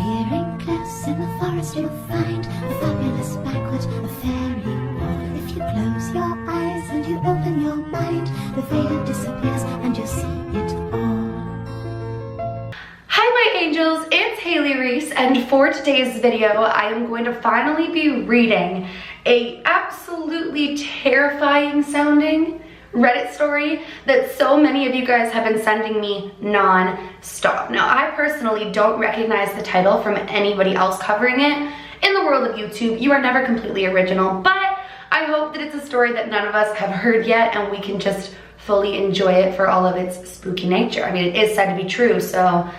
Clearing cliffs in the forest you'll find a fabulous banquet, a fairy ball. If you close your eyes and you open your mind, the veil disappears and you'll see it all. Hi my angels, it's Hailey Reese, and for today's video I am going to finally be reading a absolutely terrifying sounding Reddit story that so many of you guys have been sending me non-stop. Now, I personally don't recognize the title from anybody else covering it. In the world of YouTube, you are never completely original, but I hope that it's a story that none of us have heard yet and we can just fully enjoy it for all of its spooky nature. I mean, it is said to be true, so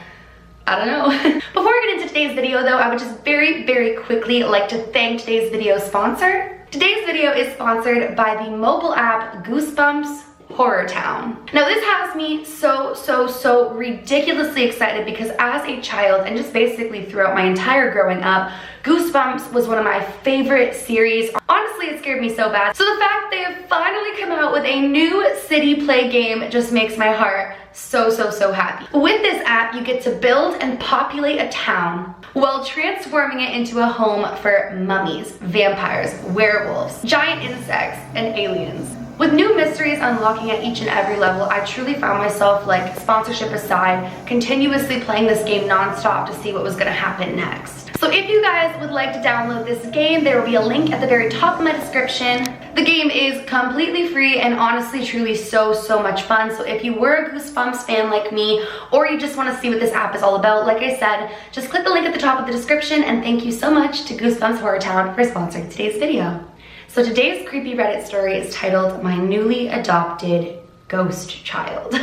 I don't know. Before we get into today's video though, I would just very quickly like to thank today's video sponsor. Today's video is sponsored by the mobile app Goosebumps Horror Town. Now this has me so ridiculously excited because as a child and just basically throughout my entire growing up, Goosebumps was one of my favorite series. Honestly, it scared me so bad. So the fact they have finally come out with a new city play game just makes my heart so happy. With this app, you get to build and populate a town while transforming it into a home for mummies, vampires, werewolves, giant insects, and aliens. With new mysteries unlocking at each and every level, I truly found myself, like sponsorship aside, continuously playing this game non-stop to see what was gonna happen next. So if you guys would like to download this game, there will be a link at the very top of my description. The game is completely free and honestly, truly so much fun. So if you were a Goosebumps fan like me, or you just wanna see what this app is all about, like I said, just click the link at the top of the description, and thank you so much to Goosebumps Horror Town for sponsoring today's video. So today's creepy Reddit story is titled My Newly Adopted Ghost Child.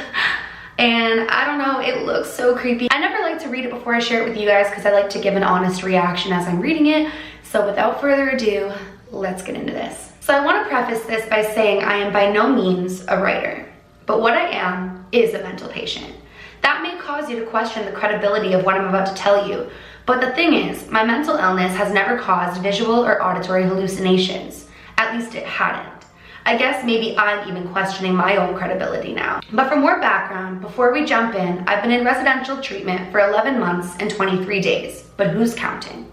And I don't know, it looks so creepy. I never like to read it before I share it with you guys because I like to give an honest reaction as I'm reading it. So without further ado, let's get into this. So I want to preface this by saying I am by no means a writer, but what I am is a mental patient. That may cause you to question the credibility of what I'm about to tell you, but the thing is, my mental illness has never caused visual or auditory hallucinations. At least it hadn't. I guess maybe I'm even questioning my own credibility now. But for more background, before we jump in, I've been in residential treatment for 11 months and 23 days, but who's counting?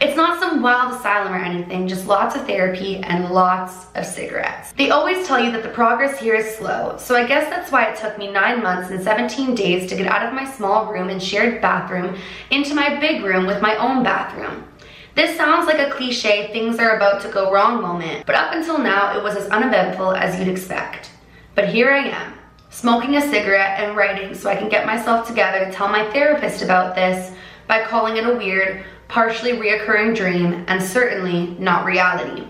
It's not some wild asylum or anything, just lots of therapy and lots of cigarettes. They always tell you that the progress here is slow, so I guess that's why it took me 9 months and 17 days to get out of my small room and shared bathroom into my big room with my own bathroom. This sounds like a cliche, things are about to go wrong moment, but up until now, it was as uneventful as you'd expect. But here I am, smoking a cigarette and writing so I can get myself together to tell my therapist about this by calling it a weird, partially reoccurring dream and certainly not reality.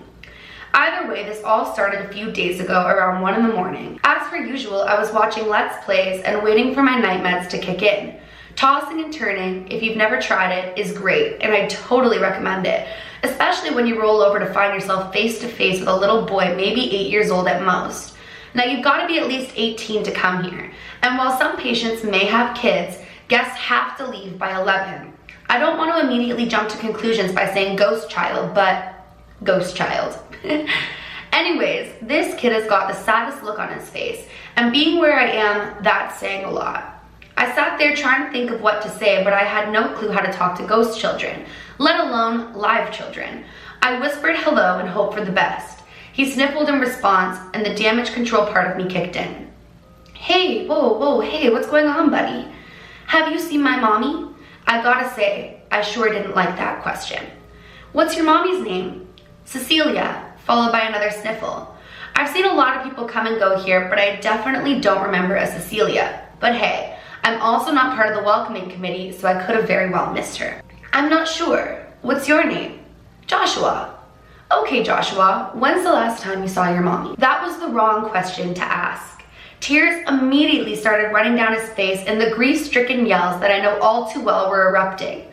Either way, this all started a few days ago around 1 in the morning. As per usual, I was watching Let's Plays and waiting for my night meds to kick in. Tossing and turning, if you've never tried it, is great, and I totally recommend it, especially when you roll over to find yourself face to face with a little boy, maybe 8 years old at most. Now, you've got to be at least 18 to come here, and while some patients may have kids, guests have to leave by 11. I don't want to immediately jump to conclusions by saying ghost child, but ghost child. Anyways, this kid has got the saddest look on his face, and being where I am, that's saying a lot. I sat there trying to think of what to say, but I had no clue how to talk to ghost children, let alone live children. I whispered hello and hoped for the best. He sniffled in response, and the damage control part of me kicked in. Hey, whoa, hey, what's going on, buddy? Have you seen my mommy? I gotta say, I sure didn't like that question. What's your mommy's name? Cecilia, followed by another sniffle. I've seen a lot of people come and go here, but I definitely don't remember a Cecilia. But hey, I'm also not part of the welcoming committee, so I could have very well missed her. I'm not sure. What's your name? Joshua. Okay, Joshua, when's the last time you saw your mommy? That was the wrong question to ask. Tears immediately started running down his face and the grief-stricken yells that I know all too well were erupting.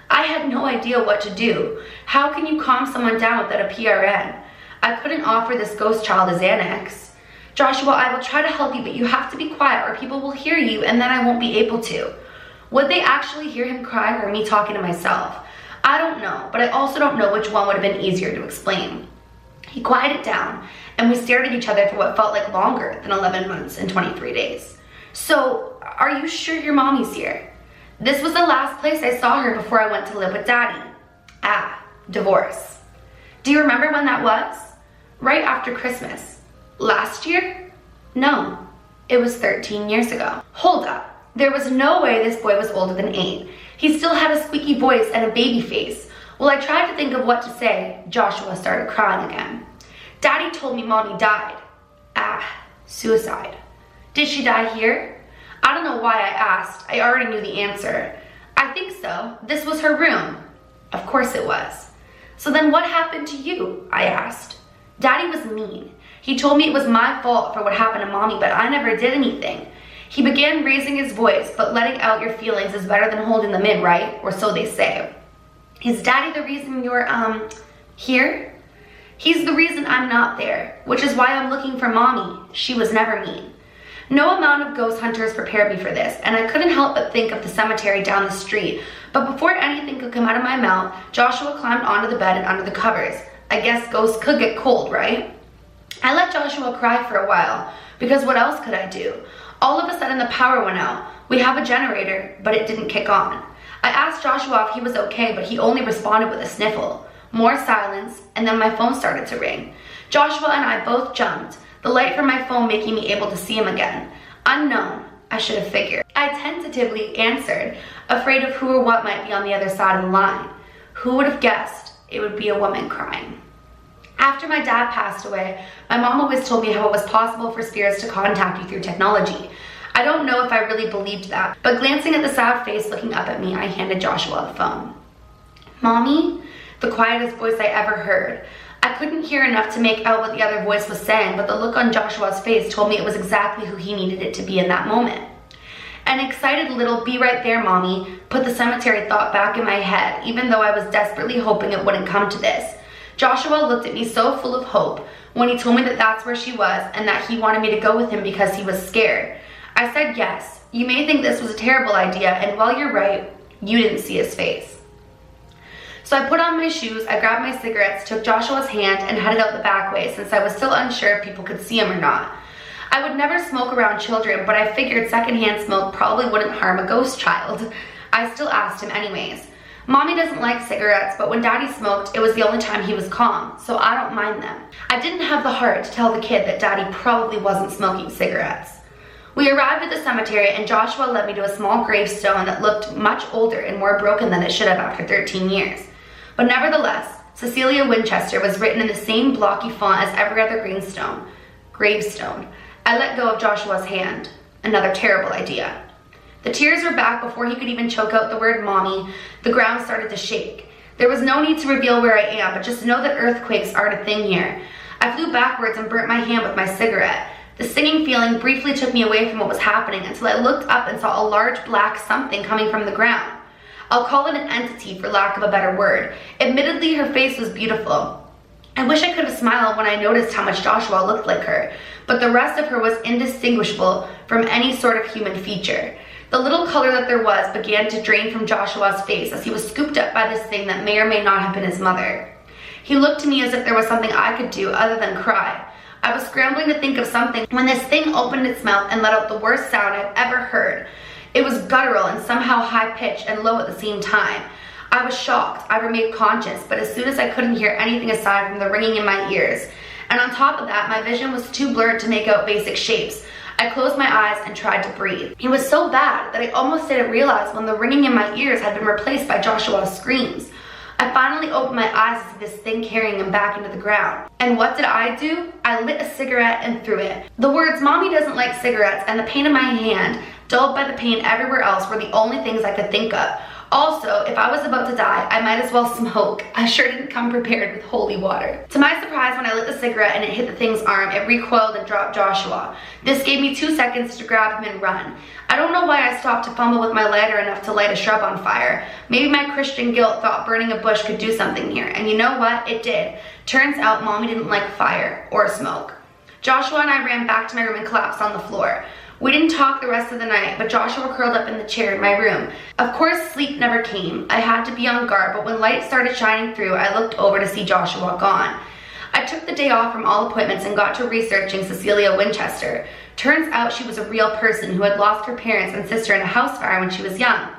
I had no idea what to do. How can you calm someone down without a PRN? I couldn't offer this ghost child a Xanax. Joshua, I will try to help you, but you have to be quiet or people will hear you and then I won't be able to. Would they actually hear him crying or me talking to myself? I don't know, but I also don't know which one would have been easier to explain. He quieted down and we stared at each other for what felt like longer than 11 months and 23 days. So, are you sure your mommy's here? This was the last place I saw her before I went to live with Daddy. Ah, divorce. Do you remember when that was? Right after Christmas. Last year? No, it was 13 years ago. Hold up. There was no way this boy was older than 8. He still had a squeaky voice and a baby face. While I tried to think of what to say, Joshua started crying again. Daddy told me Mommy died. Ah, suicide. Did she die here? I don't know why I asked. I already knew the answer. I think so. This was her room. Of course it was. So then what happened to you? I asked. Daddy was mean. He told me it was my fault for what happened to Mommy, but I never did anything. He began raising his voice, but letting out your feelings is better than holding them in, right? Or so they say. Is Daddy the reason you're, here? He's the reason I'm not there, which is why I'm looking for Mommy. She was never mean. No amount of ghost hunters prepared me for this, and I couldn't help but think of the cemetery down the street. But before anything could come out of my mouth, Joshua climbed onto the bed and under the covers. I guess ghosts could get cold, right? I let Joshua cry for a while, because what else could I do? All of a sudden the power went out. We have a generator, but it didn't kick on. I asked Joshua if he was okay, but he only responded with a sniffle. More silence, and then my phone started to ring. Joshua and I both jumped, the light from my phone making me able to see him again. Unknown, I should have figured. I tentatively answered, afraid of who or what might be on the other side of the line. Who would have guessed it would be a woman crying? After my dad passed away, my mom always told me how it was possible for spirits to contact you through technology. I don't know if I really believed that, but glancing at the sad face looking up at me, I handed Joshua the phone. Mommy? The quietest voice I ever heard. I couldn't hear enough to make out what the other voice was saying, but the look on Joshua's face told me it was exactly who he needed it to be in that moment. An excited little "be right there, Mommy" put the cemetery thought back in my head, even though I was desperately hoping it wouldn't come to this. Joshua looked at me so full of hope when he told me that that's where she was and that he wanted me to go with him because he was scared. I said yes. You may think this was a terrible idea, and while you're right, you didn't see his face. So I put on my shoes, I grabbed my cigarettes, took Joshua's hand, and headed out the back way since I was still unsure if people could see him or not. I would never smoke around children, but I figured secondhand smoke probably wouldn't harm a ghost child. I still asked him anyways. Mommy doesn't like cigarettes, but when Daddy smoked, it was the only time he was calm, so I don't mind them. I didn't have the heart to tell the kid that Daddy probably wasn't smoking cigarettes. We arrived at the cemetery and Joshua led me to a small gravestone that looked much older and more broken than it should have after 13 years. But nevertheless, Cecilia Winchester was written in the same blocky font as every other gravestone. I let go of Joshua's hand. Another terrible idea. The tears were back before he could even choke out the word Mommy. The ground started to shake. There was no need to reveal where I am, but just know that earthquakes aren't a thing here. I flew backwards and burnt my hand with my cigarette. The stinging feeling briefly took me away from what was happening until I looked up and saw a large black something coming from the ground. I'll call it an entity for lack of a better word. Admittedly, her face was beautiful. I wish I could have smiled when I noticed how much Joshua looked like her, but the rest of her was indistinguishable from any sort of human feature. The little color that there was began to drain from Joshua's face as he was scooped up by this thing that may or may not have been his mother. He looked to me as if there was something I could do other than cry. I was scrambling to think of something when this thing opened its mouth and let out the worst sound I've ever heard. It was guttural and somehow high-pitched and low at the same time. I was shocked. I remained conscious, but as soon as I couldn't hear anything aside from the ringing in my ears. And on top of that, my vision was too blurred to make out basic shapes. I closed my eyes and tried to breathe. It was so bad that I almost didn't realize when the ringing in my ears had been replaced by Joshua's screams. I finally opened my eyes to see this thing carrying him back into the ground. And what did I do? I lit a cigarette and threw it. The words "Mommy doesn't like cigarettes" and the pain in my hand, dulled by the pain everywhere else, were the only things I could think of. Also, if I was about to die, I might as well smoke. I sure didn't come prepared with holy water. To my surprise, when I lit the cigarette and it hit the thing's arm, it recoiled and dropped Joshua. This gave me 2 seconds to grab him and run. I don't know why I stopped to fumble with my lighter enough to light a shrub on fire. Maybe my Christian guilt thought burning a bush could do something here, and you know what? It did. Turns out Mommy didn't like fire or smoke. Joshua and I ran back to my room and collapsed on the floor. We didn't talk the rest of the night, but Joshua curled up in the chair in my room. Of course, sleep never came. I had to be on guard, but when light started shining through, I looked over to see Joshua gone. I took the day off from all appointments and got to researching Cecilia Winchester. Turns out she was a real person who had lost her parents and sister in a house fire when she was young.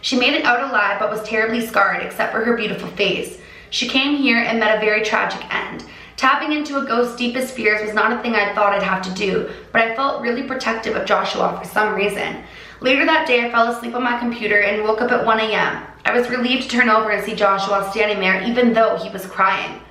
She made it out alive but was terribly scarred except for her beautiful face. She came here and met a very tragic end. Tapping into a ghost's deepest fears was not a thing I thought I'd have to do, but I felt really protective of Joshua for some reason. Later that day, I fell asleep on my computer and woke up at 1 a.m. I was relieved to turn over and see Joshua standing there even though he was crying.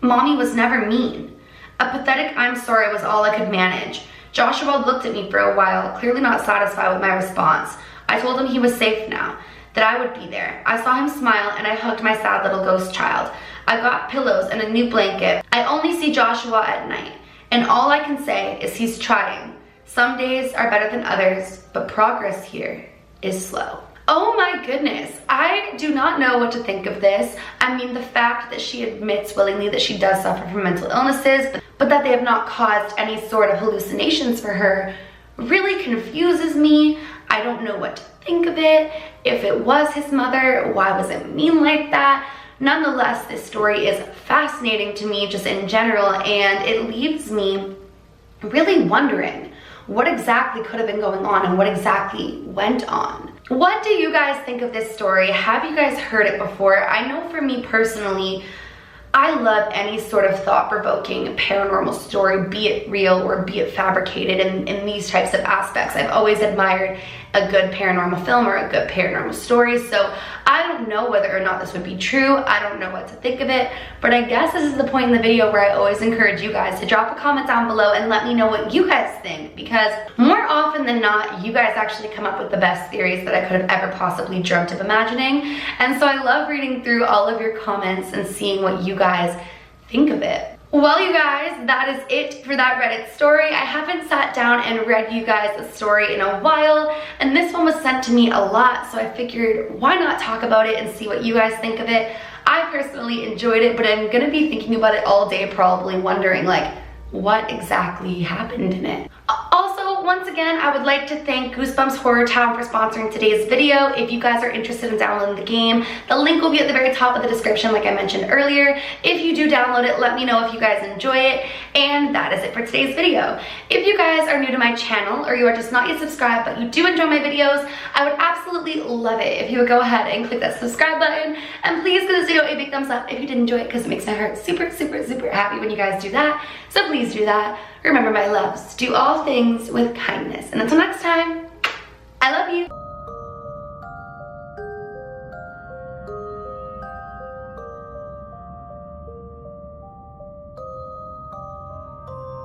Mommy was never mean. A pathetic I'm sorry was all I could manage. Joshua looked at me for a while, clearly not satisfied with my response. I told him he was safe now, that I would be there. I saw him smile and I hugged my sad little ghost child. I got pillows and a new blanket. I only see Joshua at night, and all I can say is he's trying. Some days are better than others, but progress here is slow. Oh my goodness, I do not know what to think of this. I mean, the fact that she admits willingly that she does suffer from mental illnesses, but that they have not caused any sort of hallucinations for her really confuses me. I don't know what to think of it. If it was his mother, why was it mean like that? Nonetheless, this story is fascinating to me just in general, and it leaves me really wondering what exactly could have been going on and what exactly went on. What do you guys think of this story? Have you guys heard it before? I know for me personally, I love any sort of thought-provoking paranormal story, be it real or be it fabricated in these types of aspects. I've always admired a good paranormal film or a good paranormal story, so I don't know whether or not this would be true. I don't know what to think of it, but I guess this is the point in the video where I always encourage you guys to drop a comment down below and let me know what you guys think, because more often than not, you guys actually come up with the best theories that I could have ever possibly dreamt of imagining, and so I love reading through all of your comments and seeing what you guys think of it. Well, you guys, that is it for that Reddit story. I haven't sat down and read you guys a story in a while, and this one was sent to me a lot, so I figured why not talk about it and see what you guys think of it. I personally enjoyed it, but I'm gonna be thinking about it all day, probably wondering like what exactly happened in it. Also, once again, I would like to thank Goosebumps Horror Town for sponsoring today's video. If you guys are interested in downloading the game, the link will be at the very top of the description like I mentioned earlier. If you do download it, let me know if you guys enjoy it. And that is it for today's video. If you guys are new to my channel or you are just not yet subscribed but you do enjoy my videos, I would absolutely love it if you would go ahead and click that subscribe button. And please give this video a big thumbs up if you did enjoy it, because it makes my heart super, super, super happy when you guys do that. So please do that. Remember, my loves, do all things with kindness. And until next time,